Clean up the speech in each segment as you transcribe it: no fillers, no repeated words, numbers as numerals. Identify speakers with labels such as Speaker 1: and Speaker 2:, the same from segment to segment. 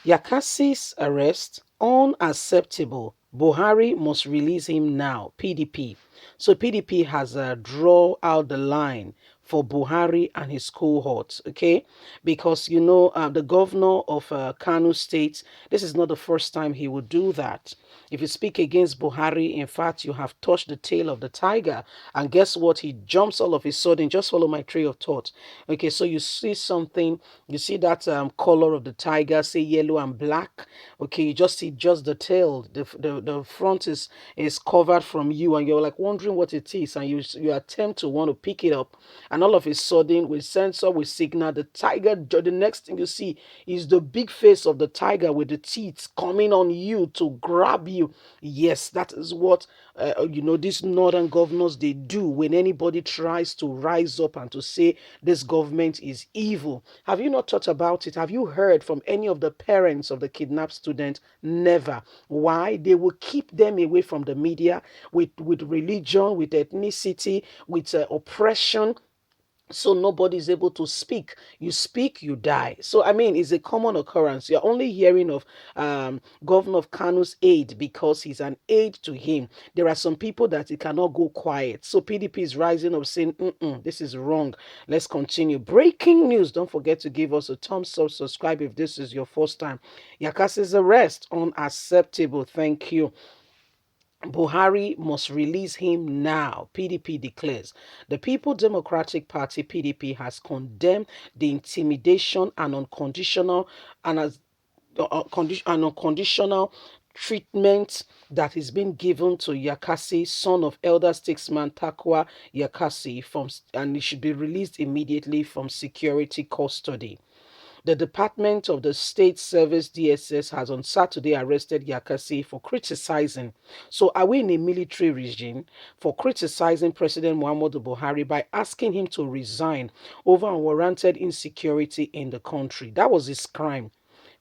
Speaker 1: Yakasi's arrest unacceptable. Buhari must release him now. PDP. So PDP has draw out the line for Buhari and his cohorts, okay? Because the governor of Kano State, this is not the first time he would do that. If you speak against Buhari, in fact, you have touched the tail of the tiger. And guess what? He jumps all of a sudden. Just follow my train of thought. Okay, so you see something, you see that color of the tiger, say yellow and black. Okay, you just see just the tail. The front is covered from you, and you're like wondering what it is, and you attempt to want to pick it up, and all of a sudden, with sensor, with signal, the tiger. The next thing you see is the big face of the tiger with the teeth coming on you to grab you. Yes, that is what these northern governors they do when anybody tries to rise up and to say this government is evil. Have you not thought about it? Have you heard from any of the parents of the kidnapped student? Never. Why? They will keep them away from the media with religion, with ethnicity, with oppression, so nobody is able to speak. You speak, you die. So I mean, it's a common occurrence. You're only hearing of Governor of Kano's aide because he's an aide to him. There are some people that he cannot go quiet. So PDP is rising up saying, this is wrong. Let's continue. Breaking news. Don't forget to give us a thumbs up, subscribe if this is your first time. Yakasi's arrest unacceptable. Thank you. Buhari must release him now, PDP declares. The People Democratic Party, PDP, has condemned the intimidation and unconditional treatment that is being given to Yakasi, son of elder statesman Takwa Yakasi, and he should be released immediately from security custody. The Department of the State Service DSS has on Saturday arrested Yakasi for criticizing. So are we in a military regime for criticizing President Muhammadu Buhari by asking him to resign over unwarranted insecurity in the country? That was his crime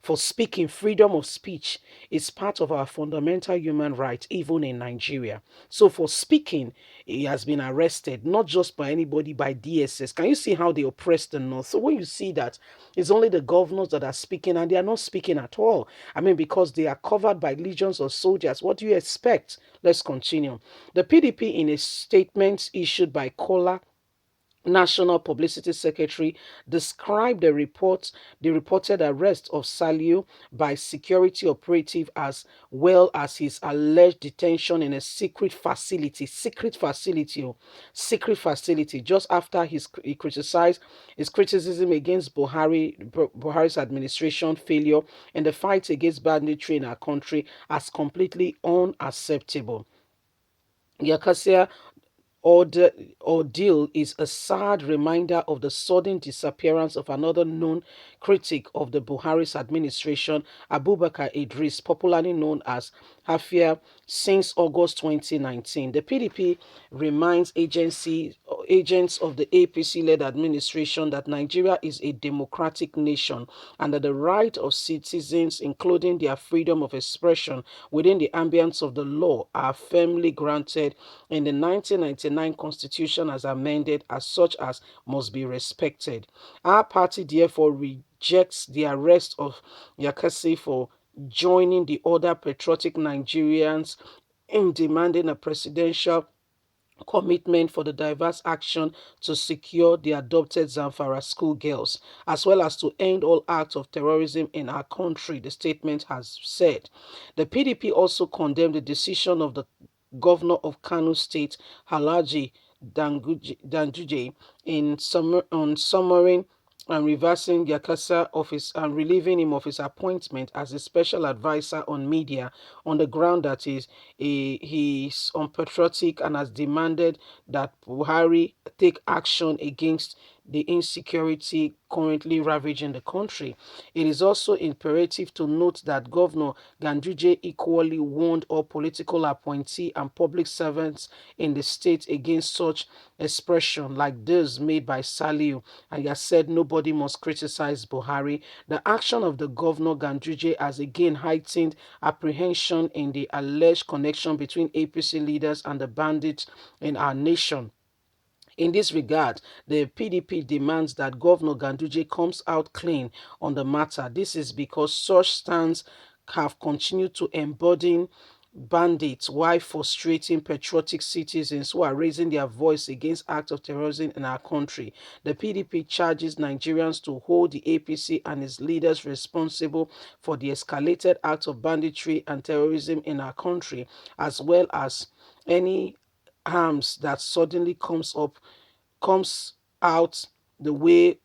Speaker 1: for speaking. Freedom of speech is part of our fundamental human right, even in Nigeria. So for speaking, he has been arrested, not just by anybody, by DSS. Can you see how they oppress the North? So when you see that, it's only the governors that are speaking, and they are not speaking at all. I mean, because they are covered by legions of soldiers. What do you expect? Let's continue. The PDP, in a statement issued by Kola National Publicity Secretary, described the reported arrest of Saliu by security operative, as well as his alleged detention in a secret facility, just after he criticized his criticism against Buhari's administration failure and the fight against banditry in our country as completely unacceptable. Yakasia ordeal is a sad reminder of the sudden disappearance of another known critic of the Buhari's administration, Abubakar Idris, popularly known as Hafia, since August 2019. The PDP reminds agents of the APC-led administration that Nigeria is a democratic nation and that the right of citizens, including their freedom of expression within the ambience of the law, are firmly granted in the 1999 Constitution as amended, as such as must be respected. Our party therefore rejects the arrest of Yakasi for joining the other patriotic Nigerians in demanding a presidential commitment for the diverse action to secure the adopted Zamfara schoolgirls, as well as to end all acts of terrorism in our country, the statement has said. The PDP also condemned the decision of the governor of Kano State, Halaji Danduje, on summarizing and reversing Yakasa office and relieving him of his appointment as a special advisor on media on the ground that he is unpatriotic and has demanded that Buhari take action against the insecurity currently ravaging the country. It is also imperative to note that Governor Ganduje equally warned all political appointees and public servants in the state against such expression like those made by Saliu, and he has said nobody must criticize Buhari. The action of the Governor Ganduje has again heightened apprehension in the alleged connection between APC leaders and the bandits in our nation. In this regard, the PDP demands that Governor Ganduje comes out clean on the matter. This is because such stands have continued to embolden bandits while frustrating patriotic citizens who are raising their voice against acts of terrorism in our country. The PDP charges Nigerians to hold the APC and its leaders responsible for the escalated acts of banditry and terrorism in our country, as well as any harms that suddenly comes out the way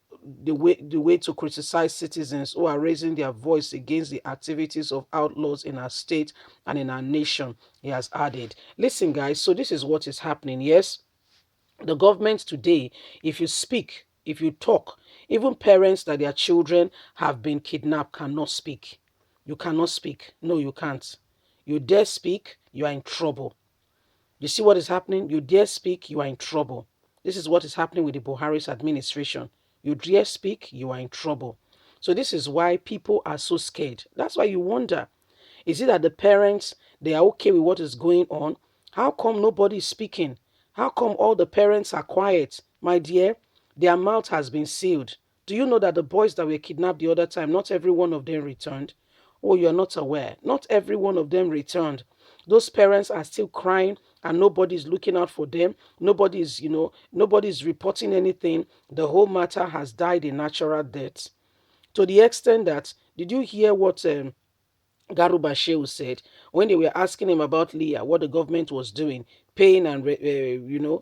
Speaker 1: to criticize citizens who are raising their voice against the activities of outlaws in our state and in our nation, he has added. Listen, guys, so this is what is happening. Yes, the government today, if you speak, if you talk, even parents that their children have been kidnapped cannot speak. You cannot speak. No, you can't. You dare speak, you are in trouble. You see what is happening? You dare speak, you are in trouble. This is what is happening with the Buhari's administration. You dare speak, you are in trouble. So this is why people are so scared. That's why you wonder, is it that the parents, they are okay with what is going on? How come nobody is speaking? How come all the parents are quiet? My dear, their mouth has been sealed. Do you know that the boys that were kidnapped the other time, not every one of them returned? Oh, you're not aware. Not every one of them returned. Those parents are still crying and nobody's looking out for them. Nobody's reporting anything. The whole matter has died a natural death. To the extent that, did you hear what Garuba Shehu said when they were asking him about Leah, what the government was doing, paying and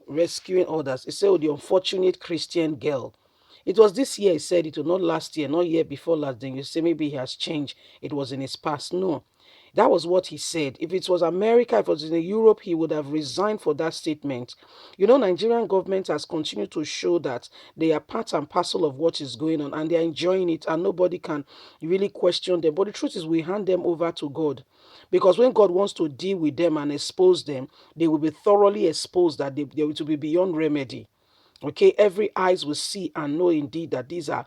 Speaker 1: rescuing others? He said, "Oh, the unfortunate Christian girl." It was this year, he said it, was not last year, not year before last. Then you say maybe he has changed. It was in his past. No, that was what he said. If it was America, if it was in Europe, he would have resigned for that statement. You know, Nigerian government has continued to show that they are part and parcel of what is going on and they are enjoying it and nobody can really question them. But the truth is we hand them over to God. Because when God wants to deal with them and expose them, they will be thoroughly exposed, that they will be beyond remedy. Okay, every eyes will see and know indeed that these are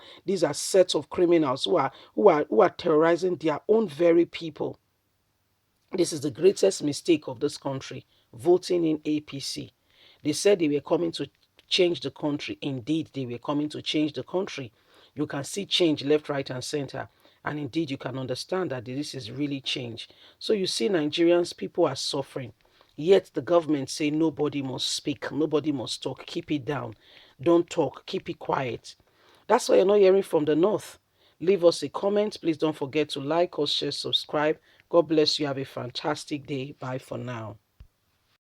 Speaker 1: sets of criminals who are terrorizing their own very people. This is the greatest mistake of this country, voting in APC. They said they were coming to change the country. Indeed, they were coming to change the country. You can see change left, right, and center. And indeed, you can understand that this is really change. So you see, Nigerians, people are suffering. Yet the government say nobody must speak, nobody must talk, keep it down. Don't talk, keep it quiet. That's why you're not hearing from the north. Leave us a comment. Please don't forget to like us, share, subscribe. God bless you. Have a fantastic day. Bye for now.